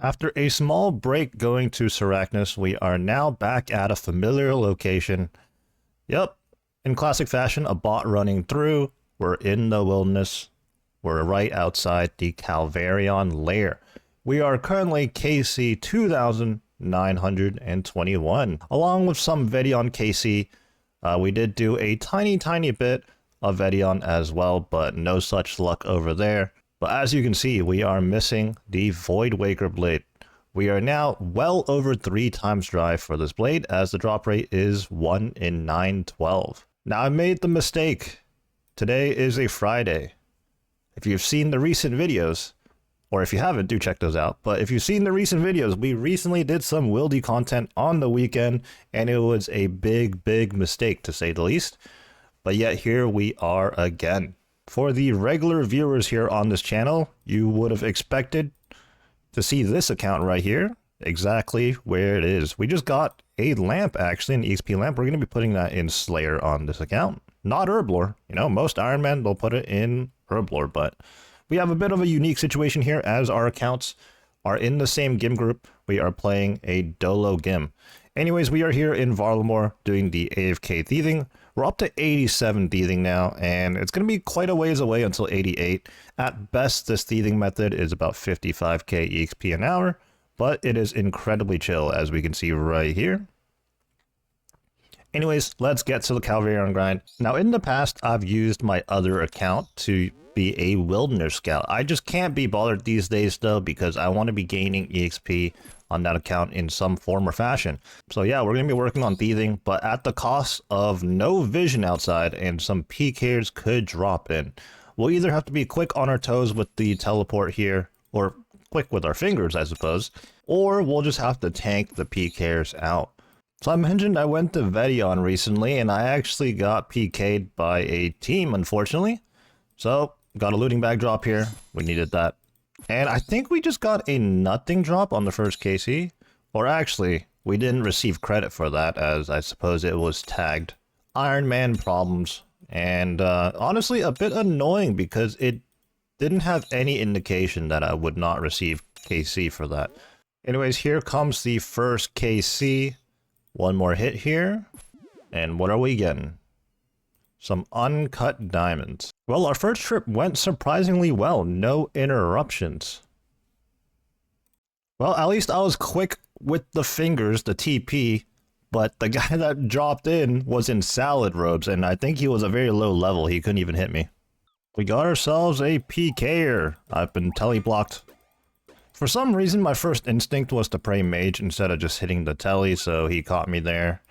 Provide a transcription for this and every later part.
After a small break going to Sarachnis, we are now back at a familiar location. Yep, in classic fashion, a bot running through. We're in the wilderness. We're right outside the Calvarion lair. We are currently KC 2921. Along with some Vedion KC, we did do a tiny bit of Vedion as well, but no such luck over there. But as you can see, we are missing the Voidwaker blade. We are now well over 3 times drive for this blade, as the drop rate is 1 in 912. Now, I made the mistake. Today is a Friday. If you've seen the recent videos, or if you haven't, do check those out. But if you've seen the recent videos, we recently did some Wildy content on the weekend, and it was a big mistake, to say the least. But yet here we are again. For the regular viewers here on this channel, you would have expected to see this account right here, exactly where it is. We just got a lamp, actually, an EXP lamp. We're going to be putting that in Slayer on this account. Not Herblore. You know, most Ironmen, they'll put it in Herblore, but we have a bit of a unique situation here, as our accounts are in the same gim group. We are playing a Dolo gim. Anyways, we are here in Varlamore doing the AFK thieving. We're up to 87 thieving now, and it's going to be quite a ways away until 88. At best, this thieving method is about 55k EXP an hour, but it is incredibly chill, as we can see right here. Anyways, let's get to the Calvarion grind. Now, in the past, I've used my other account to be a wilderness scout. I just can't be bothered these days, though, because I want to be gaining EXP on that account in some form or fashion. So yeah, we're going to be working on thieving, but at the cost of no vision outside, and some PKers could drop in. We'll either have to be quick on our toes with the teleport here, or quick with our fingers, I suppose, or we'll just have to tank the PKers out. So I mentioned I went to Vedion recently, and I actually got PK'd by a team, unfortunately. So, got a looting bag drop here. We needed that. And I think we just got a nothing drop on the first KC. Or actually, we didn't receive credit for that, as I suppose it was tagged Ironman problems. And honestly, a bit annoying, because it didn't have any indication that I would not receive KC for that. Anyways, here comes the first KC. One more hit here. And what are we getting? Some uncut diamonds. Well, our first trip went surprisingly well. No interruptions. Well, at least I was quick with the fingers, the TP, but the guy that dropped in was in salad robes, and I think he was a very low level. He couldn't even hit me. We got ourselves a PKer. I've been teleblocked. For some reason, my first instinct was to pray mage instead of just hitting the telly, so he caught me there.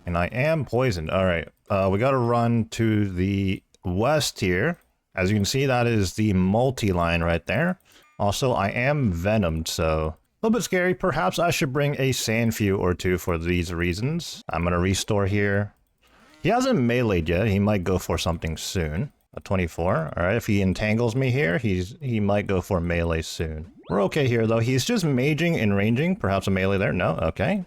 And I am poisoned. Alright, we gotta run to the west here. As you can see, that is the multi-line right there. Also, I am venomed, so a little bit scary. Perhaps I should bring a Sandfew or two for these reasons. I'm gonna restore here. He hasn't meleeed yet. He might go for something soon. A 24. Alright, if he entangles me here, he might go for melee soon. We're okay here, though. He's just maging and ranging. Perhaps a melee there? No? Okay.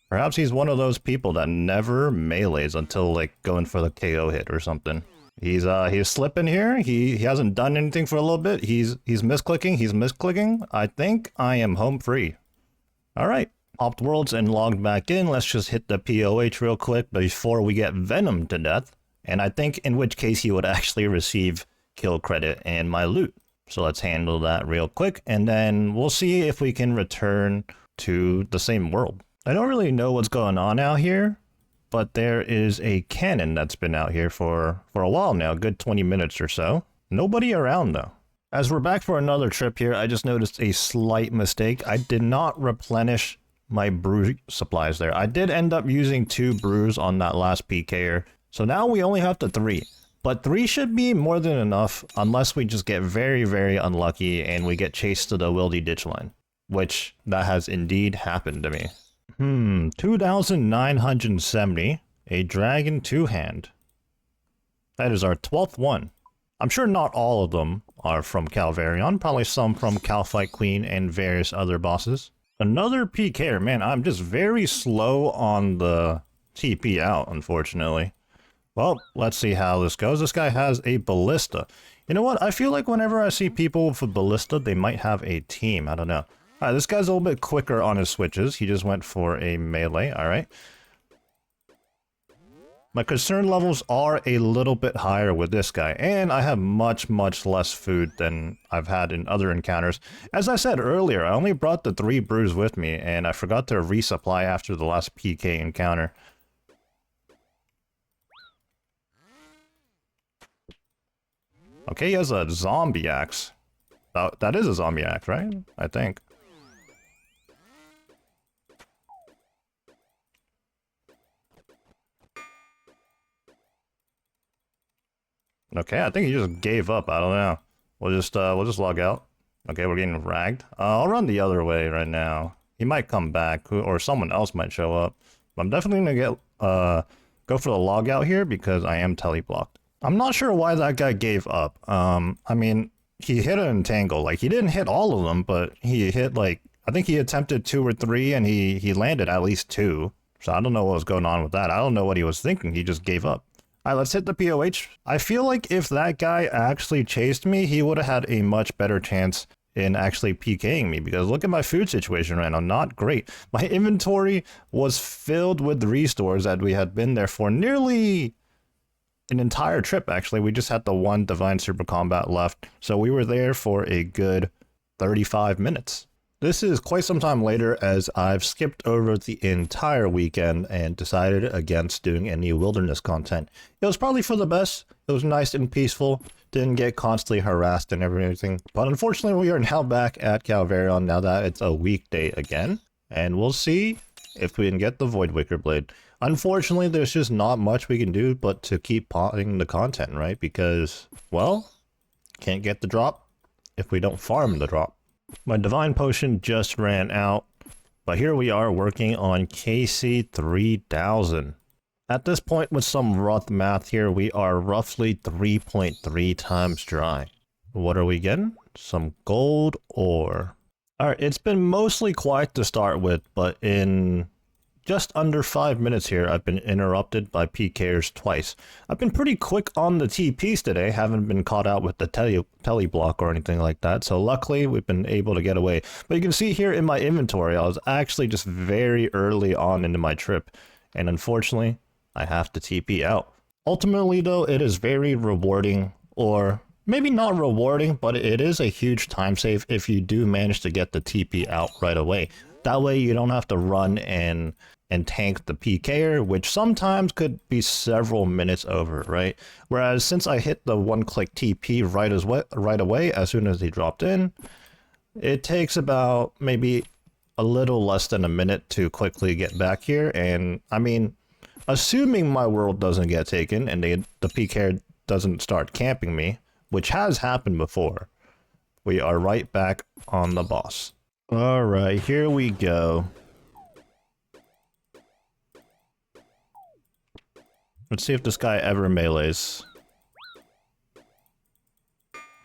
Perhaps he's one of those people that never melees until, like, going for the KO hit or something. He's slipping here. He hasn't done anything for a little bit. He's misclicking. I think I am home free. Alright. Opt worlds and logged back in. Let's just hit the POH real quick before we get venomed to death. And I think in which case he would actually receive kill credit and my loot. So let's handle that real quick, and then we'll see if we can return to the same world. I don't really know what's going on out here, but there is a cannon that's been out here for a while now, a good 20 minutes or so. Nobody around though. As we're back for another trip here, I just noticed a slight mistake. I did not replenish my brew supplies there. I did end up using 2 brews on that last PKer. So now we only have the 3. But 3 should be more than enough, unless we just get very unlucky and we get chased to the Wildy ditch line. Which, that has indeed happened to me. 2,970. A dragon 2-hand. That is our 12th one. I'm sure not all of them are from Calvarion. Probably some from Calfight Queen and various other bosses. Another PKer. Man, I'm just very slow on the TP out, unfortunately. Well, let's see how this goes. This guy has a ballista. You know what? I feel like whenever I see people with a ballista, they might have a team. I don't know. Alright, this guy's a little bit quicker on his switches. He just went for a melee. Alright. My concern levels are a little bit higher with this guy, and I have much, much less food than I've had in other encounters. As I said earlier, I only brought the 3 brews with me, and I forgot to resupply after the last PK encounter. Okay, he has a zombie axe. That is a zombie axe, right? I think. Okay, I think he just gave up. I don't know. We'll just log out. Okay, we're getting ragged. I'll run the other way right now. He might come back, or someone else might show up. But I'm definitely gonna get go for the log out here because I am tele-blocked. I'm not sure why that guy gave up. I mean, he hit an entangle. Like, he didn't hit all of them, but he hit, like, I think he attempted 2 or 3, and he landed at least 2. So I don't know what was going on with that. I don't know what he was thinking. He just gave up. Alright, let's hit the POH. I feel like if that guy actually chased me, he would have had a much better chance in actually PKing me, because look at my food situation right now, not great. My inventory was filled with restores that we had been there for nearly an entire trip, actually. We just had the 1 Divine Super Combat left, so we were there for a good 35 minutes. This is quite some time later, as I've skipped over the entire weekend and decided against doing any wilderness content. It was probably for the best. It was nice and peaceful. Didn't get constantly harassed and everything. But unfortunately, we are now back at Calvarion now that it's a weekday again. And we'll see if we can get the Voidwaker blade. Unfortunately, there's just not much we can do but to keep potting the content, right? Because, well, can't get the drop if we don't farm the drop. My divine potion just ran out, but here we are working on KC 3000. At this point, with some rough math here, we are roughly 3.3 times dry. What are we getting? Some gold ore. Alright, it's been mostly quiet to start with, but in just under 5 minutes here, I've been interrupted by PKers twice. I've been pretty quick on the TPs today, haven't been caught out with the tele block or anything like that, so luckily we've been able to get away. But you can see here in my inventory, I was actually just very early on into my trip, and unfortunately, I have to TP out. Ultimately though, it is very rewarding, or maybe not rewarding, but it is a huge time save if you do manage to get the TP out right away. That way you don't have to run and tank the PKer, which sometimes could be several minutes over, right? Whereas since I hit the 1-click TP right away as soon as he dropped in, it takes about maybe a little less than a minute to quickly get back here. And I mean, assuming my world doesn't get taken and the PKer doesn't start camping me, which has happened before, we are right back on the boss. Alright, here we go. Let's see if this guy ever melees.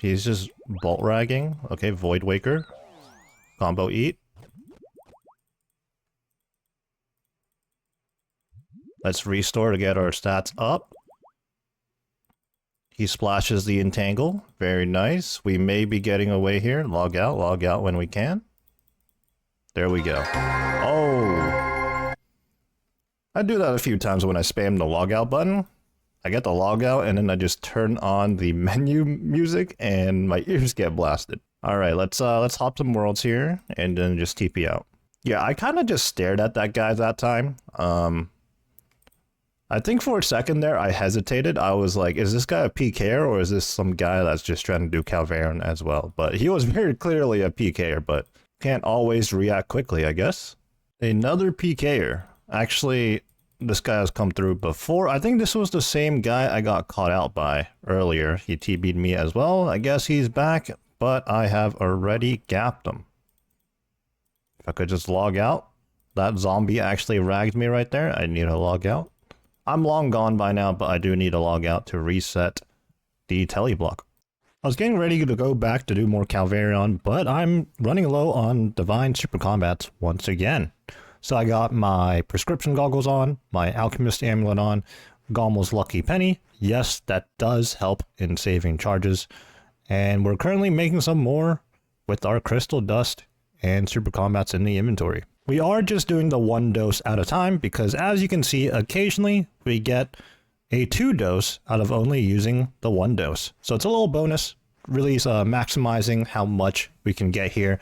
He's just bolt ragging. Okay, Voidwaker. Combo eat. Let's restore to get our stats up. He splashes the entangle. Very nice. We may be getting away here. Log out when we can. There we go. Oh! I do that a few times when I spam the logout button. I get the logout and then I just turn on the menu music and my ears get blasted. Alright, let's hop some worlds here and then just TP out. Yeah, I kind of just stared at that guy that time. I think for a second there I hesitated. I was like, is this guy a PKer or is this some guy that's just trying to do Calvarion as well? But he was very clearly a PKer, but can't always react quickly, I guess. Another PKer. Actually, this guy has come through before. I think this was the same guy I got caught out by earlier. He TB'd me as well. I guess he's back, but I have already gapped him. If I could just log out. That zombie actually ragged me right there. I need to log out. I'm long gone by now, but I do need to log out to reset the teleblock. I was getting ready to go back to do more Calvarion, but I'm running low on Divine Super Combats once again. So I got my prescription goggles on, my alchemist amulet on, Gommel's lucky penny. Yes, that does help in saving charges. And we're currently making some more with our crystal dust and super combats in the inventory. We are just doing the 1 dose at a time because, as you can see, occasionally we get a 2 dose out of only using the 1 dose. So it's a little bonus, really maximizing how much we can get here.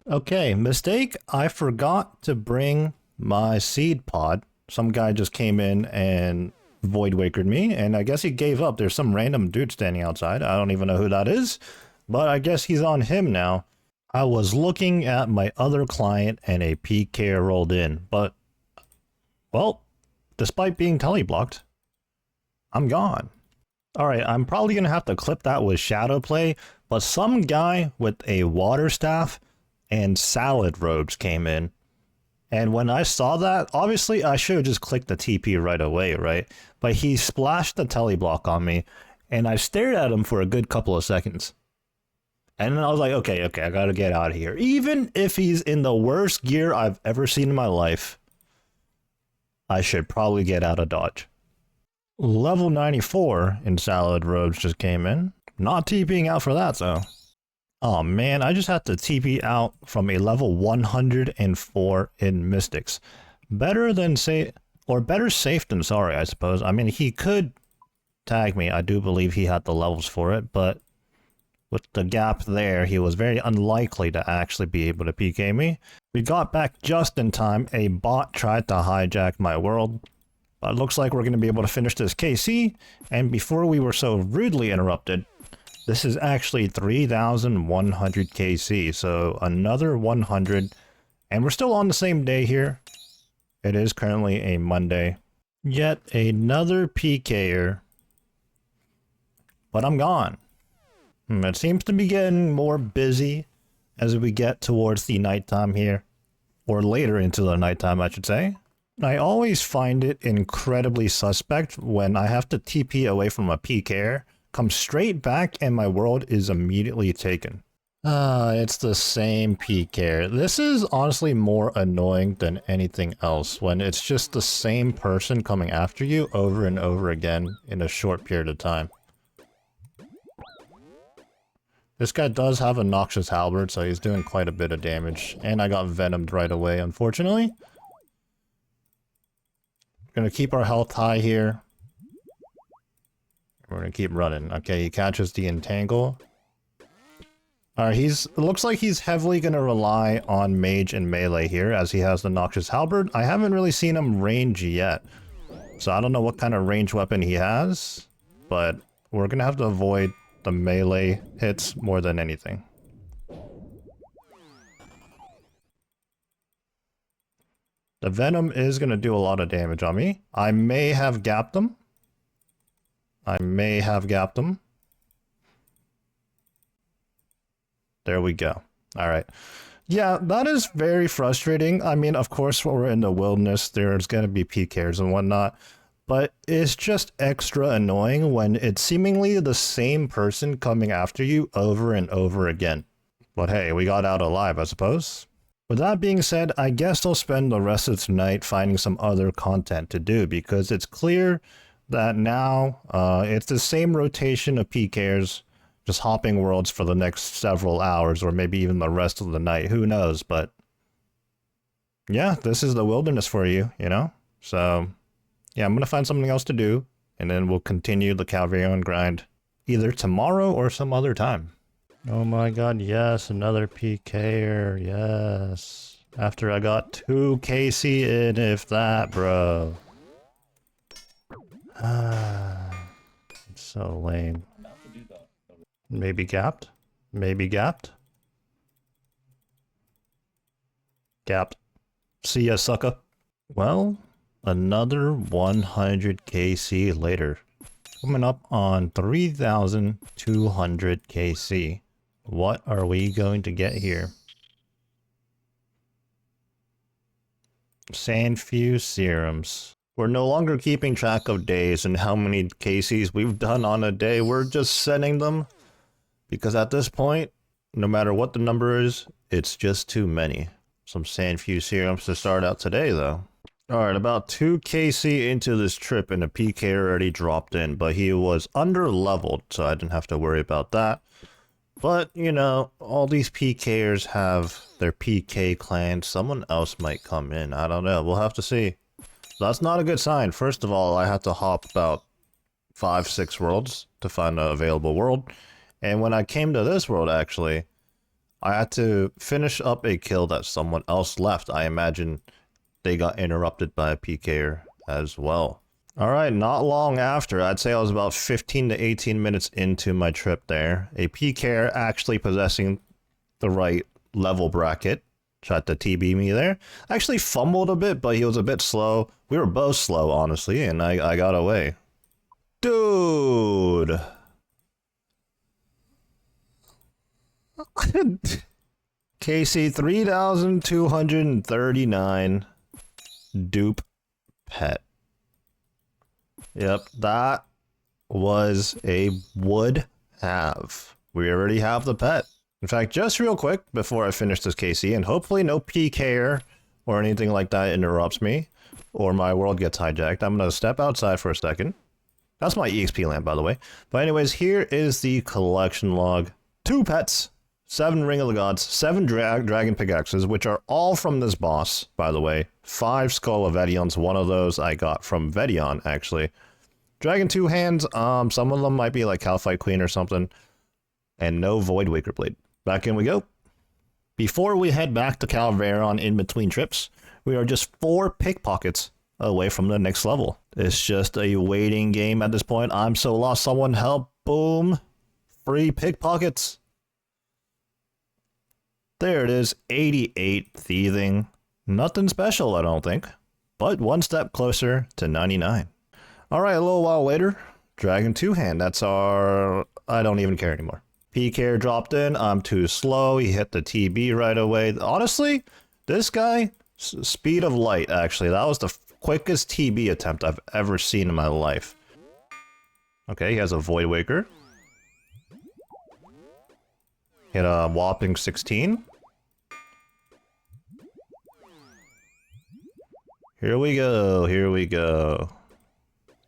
Okay, mistake. I forgot to bring my seed pod. Some guy just came in and Voidwakered me, and I guess he gave up. There's some random dude standing outside. I don't even know who that is, but I guess he's on him now. I was looking at my other client and a PK rolled in, but, well, despite being teleblocked, I'm gone. Alright, I'm probably going to have to clip that with shadow play, but some guy with a water staff and salad robes came in. And when I saw that, obviously I should have just clicked the TP right away, right? But he splashed the teleblock on me, and I stared at him for a good couple of seconds. And then I was like, okay, I gotta get out of here. Even if he's in the worst gear I've ever seen in my life, I should probably get out of Dodge. Level 94 in salad robes just came in. Not TPing out for that, though. Oh man, I just had to TP out from a level 104 in Mystics. Better safe than sorry, I suppose. I mean, he could tag me. I do believe he had the levels for it, but with the gap there, he was very unlikely to actually be able to PK me. We got back just in time. A bot tried to hijack my world. But it looks like we're going to be able to finish this KC. And before we were so rudely interrupted, this is actually 3,100 KC. So another 100. And we're still on the same day here. It is currently a Monday. Yet another PKer. But I'm gone. It seems to be getting more busy as we get towards the nighttime here. Or later into the nighttime, I should say. I always find it incredibly suspect when I have to TP away from a PKer, come straight back, and my world is immediately taken. It's the same PKer. This is honestly more annoying than anything else when it's just the same person coming after you over and over again in a short period of time. This guy does have a Noxious Halberd, so he's doing quite a bit of damage. And I got Venomed right away, unfortunately. Gonna keep our health high here. We're gonna keep running. Okay, he catches the Entangle. Alright, it looks like he's heavily gonna rely on Mage and Melee here, as he has the Noxious Halberd. I haven't really seen him range yet. So I don't know what kind of range weapon he has. But we're gonna have to avoid the melee hits more than anything. The Venom is going to do a lot of damage on me. I may have gapped him. There we go. Alright. Yeah, that is very frustrating. I mean, of course, when we're in the wilderness, there's going to be PKers and whatnot. But it's just extra annoying when it's seemingly the same person coming after you over and over again. But hey, we got out alive, I suppose. With that being said, I guess I'll spend the rest of tonight finding some other content to do, because it's clear that now it's the same rotation of PKers, just hopping worlds for the next several hours, or maybe even the rest of the night, who knows, but yeah, this is the wilderness for you, you know? So yeah, I'm gonna find something else to do, and then we'll continue the Calvarion grind either tomorrow or some other time. Oh my god, yes, another PKer, yes. After I got 2 KC in, if that, bro. It's so lame. Maybe gapped? Maybe gapped? Gapped. See ya, sucker. Well, another 100 KC later. Coming up on 3,200 KC. What are we going to get here? Sandfuse serums. We're no longer keeping track of days and how many KCs we've done on a day. We're just setting them. Because at this point, no matter what the number is, it's just too many. Some Sandfuse serums to start out today, though. Alright, about 2 KC into this trip and a PK already dropped in, but he was under leveled, so I didn't have to worry about that. But, you know, all these PKers have their PK clans. Someone else might come in. I don't know. We'll have to see. That's not a good sign. First of all, I had to hop about 5-6 worlds to find an available world. And when I came to this world, actually, I had to finish up a kill that someone else left. I imagine they got interrupted by a PKer as well. Alright, not long after, I'd say I was about 15 to 18 minutes into my trip there, a PKer actually possessing the right level bracket tried to TB me there. Actually fumbled a bit, but he was a bit slow. We were both slow, honestly, and I got away. Dude! KC 3239 dupe pet. Yep, that was a would have. We already have the pet. In fact, just real quick before I finish this KC, and hopefully no PKer or anything like that interrupts me, or my world gets hijacked, I'm going to step outside for a second. That's my EXP lamp, by the way. But anyways, here is the collection log. 2 pets, 7 Ring of the Gods, 7 Dragon Pickaxes, which are all from this boss, by the way. 5 Skull of Vedions, one of those I got from Vedion, actually. Dragon 2 Hands, some of them might be like Calvarion Queen or something. And no Voidwaker Blade. Back in we go. Before we head back to Calvarion in between trips, we are just 4 pickpockets away from the next level. It's just a waiting game at this point. I'm so lost, someone help. Boom. Free pickpockets. There it is, 88 thieving. Nothing special, I don't think. But one step closer to 99. Alright, a little while later, Dragon 2 Hand. That's our... I don't even care anymore. PKer dropped in, I'm too slow, he hit the TB right away. Honestly, this guy, speed of light actually, that was the quickest TB attempt I've ever seen in my life. Okay, he has a Voidwaker. Hit a whopping 16. Here we go, here we go.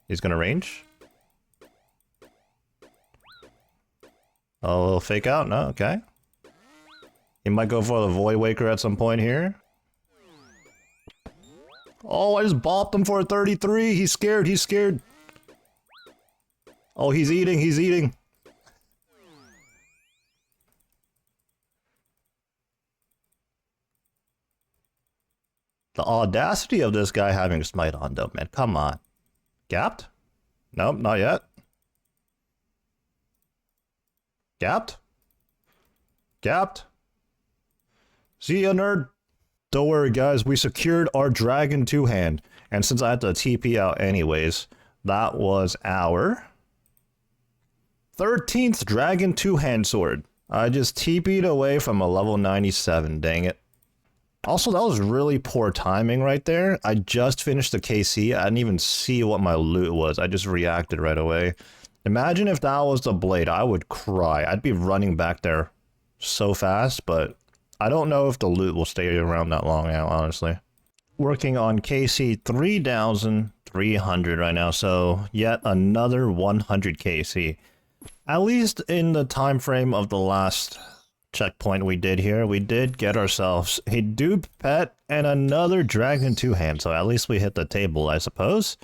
He's gonna range. Oh, a little fake out? No, okay. He might go for the Voidwaker at some point here. Oh, I just bopped him for a 33. He's scared, he's scared. Oh, he's eating, he's eating. The audacity of this guy having smite on though, man. Come on. Gapped? Nope, not yet. Gapped? Gapped? See ya, nerd. Don't worry, guys. We secured our Dragon 2 Hand. And since I had to TP out anyways, that was our 13th Dragon 2 Hand sword. I just TP'd away from a level 97, dang it. Also, that was really poor timing right there. I just finished the KC. I didn't even see what my loot was. I just reacted right away. Imagine if that was the blade. I would cry. I'd be running back there so fast, but I don't know if the loot will stay around that long now, honestly. Working on KC 3,300 right now, so yet another 100 KC. At least in the time frame of the last checkpoint we did here, we did get ourselves a dupe pet and another Dragon 2 Hand, so at least we hit the table, I suppose.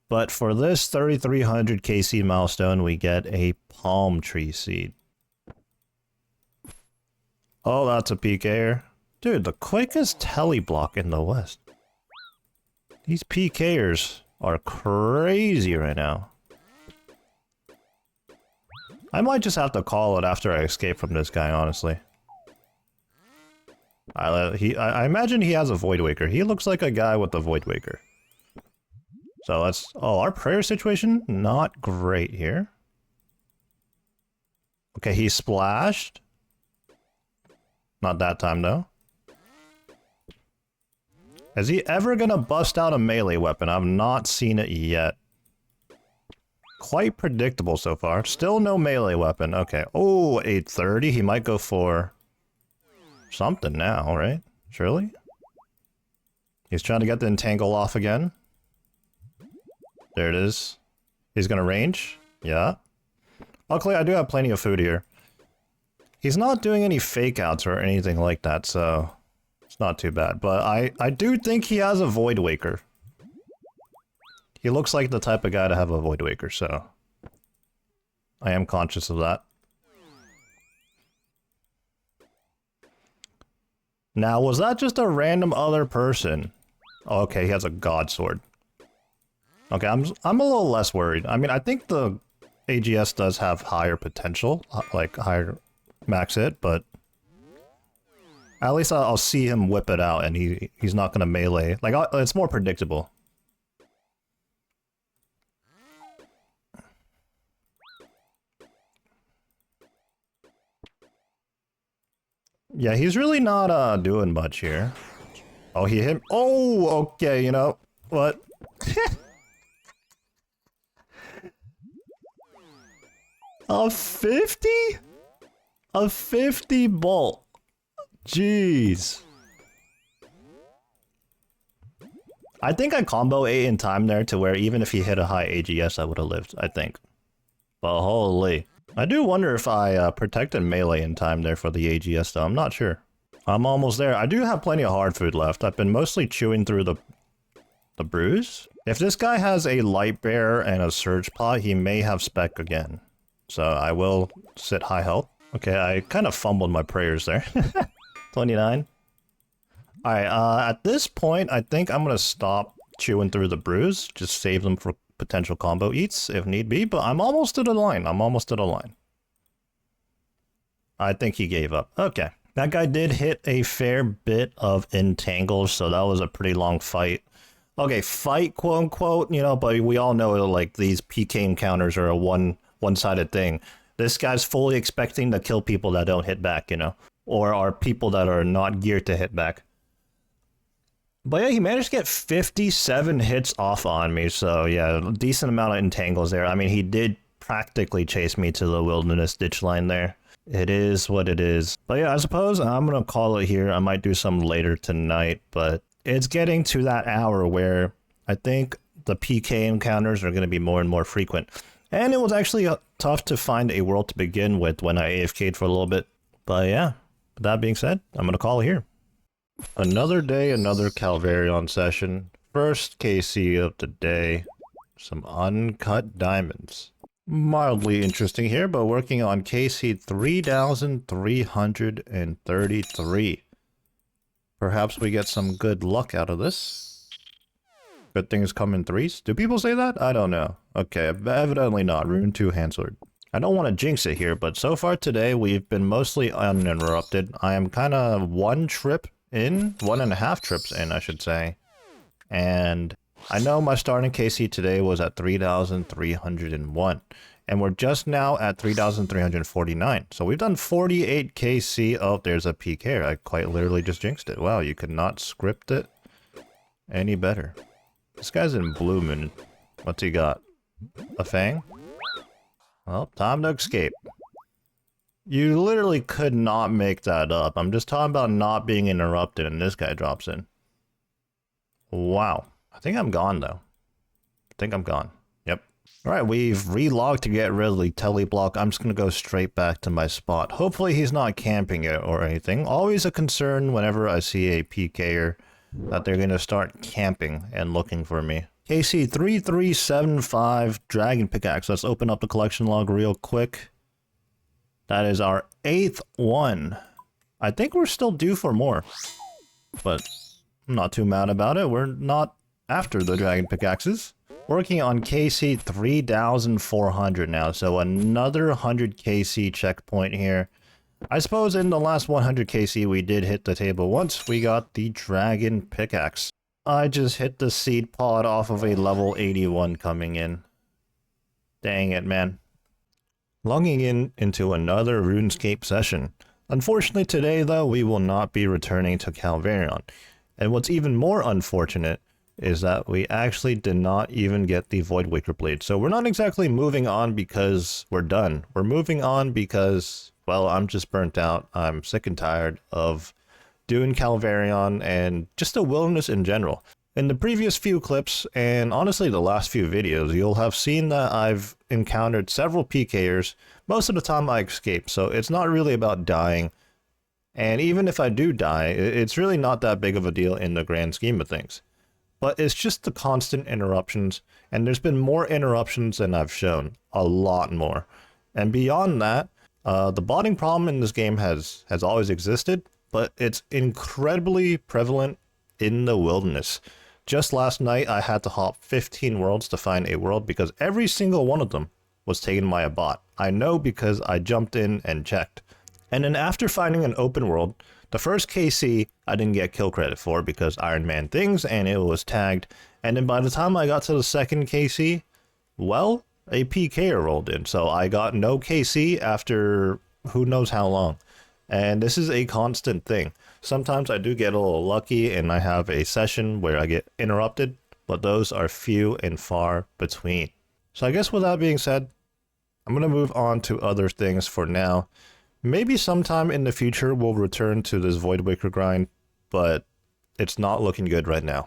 But for this 3,300 KC milestone, we get a palm tree seed. Oh, that's a PKer. Dude, the quickest tele block in the West. These PKers are crazy right now. I might just have to call it after I escape from this guy, honestly. I imagine he has a Voidwaker. He looks like a guy with a Voidwaker. So let's... Oh, our prayer situation? Not great here. Okay, he splashed. Not that time, though. Is he ever gonna bust out a melee weapon? I've not seen it yet. Quite predictable so far. Still no melee weapon. Okay. Oh, 830. He might go for something now, right? Surely? He's trying to get the entangle off again. There it is. He's gonna range. Yeah. Luckily, I do have plenty of food here. He's not doing any fake outs or anything like that, so it's not too bad. But I do think he has a Voidwaker. He looks like the type of guy to have a Voidwaker, so I am conscious of that. Now, was that just a random other person? Oh, okay, he has a God Sword. Okay, I'm a little less worried. I mean, I think the AGS does have higher potential, like higher max hit, but at least I'll see him whip it out, and he's not gonna melee. Like, it's more predictable. Yeah, he's really not doing much here. Oh, he hit. Oh, okay, you know what? A 50? A 50 bolt. Jeez. I think I combo 8 in time there to where even if he hit a high AGS, I would have lived, I think. But holy. I do wonder if I protected melee in time there for the AGS though, I'm not sure. I'm almost there. I do have plenty of hard food left. I've been mostly chewing through the brews. If this guy has a light bear and a surge pot, he may have spec again. So I will sit high health. Okay, I kind of fumbled my prayers there. 29. Alright, at this point, I think I'm gonna stop chewing through the brews. Just save them for potential combo eats if need be, but I'm almost to the line. I'm almost to the line. I think he gave up. Okay. That guy did hit a fair bit of entangles, so that was a pretty long fight. Okay, fight, quote unquote, you know, but we all know like these PK encounters are a one-sided thing. This guy's fully expecting to kill people that don't hit back, you know, or are people that are not geared to hit back. But yeah, he managed to get 57 hits off on me, so yeah, a decent amount of entangles there. I mean, he did practically chase me to the wilderness ditch line there. It is what it is. But yeah, I suppose I'm gonna call it here. I might do some later tonight, but it's getting to that hour where I think the PK encounters are gonna be more and more frequent. And it was actually tough to find a world to begin with when I AFK'd for a little bit. But yeah, with that being said, I'm gonna call it here. Another day, another Calvarion session. First KC of the day. Some uncut diamonds. Mildly interesting here, but working on KC 3,333. Perhaps we get some good luck out of this. Good things come in threes. Do people say that? I don't know. Okay, evidently not. Rune 2 Handsword. I don't want to jinx it here, but so far today we've been mostly uninterrupted. I am kind of 1 trip in, 1.5 trips in, I should say. And I know my starting KC today was at 3,301. And we're just now at 3,349. So we've done 48 KC. Oh, there's a PK. I quite literally just jinxed it. Wow, you could not script it any better. This guy's in Blue Moon. What's he got? A Fang? Well, time to escape. You literally could not make that up. I'm just talking about not being interrupted and this guy drops in. Wow. I think I'm gone though. I think I'm gone. Yep. Alright, we've relogged to get rid of the teleblock. I'm just gonna go straight back to my spot. Hopefully he's not camping it or anything. Always a concern whenever I see a PKer that they're gonna start camping and looking for me. KC 3375 Dragon Pickaxe. Let's open up the collection log real quick. That is our 8th one. I think we're still due for more, but I'm not too mad about it. We're not after the Dragon Pickaxes. Working on KC 3,400 now, so another 100 KC checkpoint here. I suppose in the last 100 KC we did hit the table once. We got the Dragon Pickaxe. I just hit the seed pod off of a level 81 coming in. Dang it, man. Logging into another RuneScape session. Unfortunately today though, we will not be returning to Calvarion. And what's even more unfortunate is that we actually did not even get the Voidwaker blade. So we're not exactly moving on because we're done. We're moving on because, well, I'm just burnt out. I'm sick and tired of doing Calvarion and just the wilderness in general. In the previous few clips, and honestly the last few videos, you'll have seen that I've encountered several PKers. Most of the time I escape, so it's not really about dying. And even if I do die, it's really not that big of a deal in the grand scheme of things. But it's just the constant interruptions, and there's been more interruptions than I've shown. A lot more. And beyond that, the botting problem in this game has always existed, but it's incredibly prevalent in the wilderness. Just last night, I had to hop 15 worlds to find a world because every single one of them was taken by a bot. I know because I jumped in and checked. And then after finding an open world, the first KC I didn't get kill credit for because Ironman things and it was tagged. And then by the time I got to the second KC, well, a PKer rolled in. So I got no KC after who knows how long. And this is a constant thing. Sometimes I do get a little lucky and I have a session where I get interrupted, but those are few and far between. So I guess with that being said, I'm going to move on to other things for now. Maybe sometime in the future we'll return to this Voidwaker grind, but it's not looking good right now.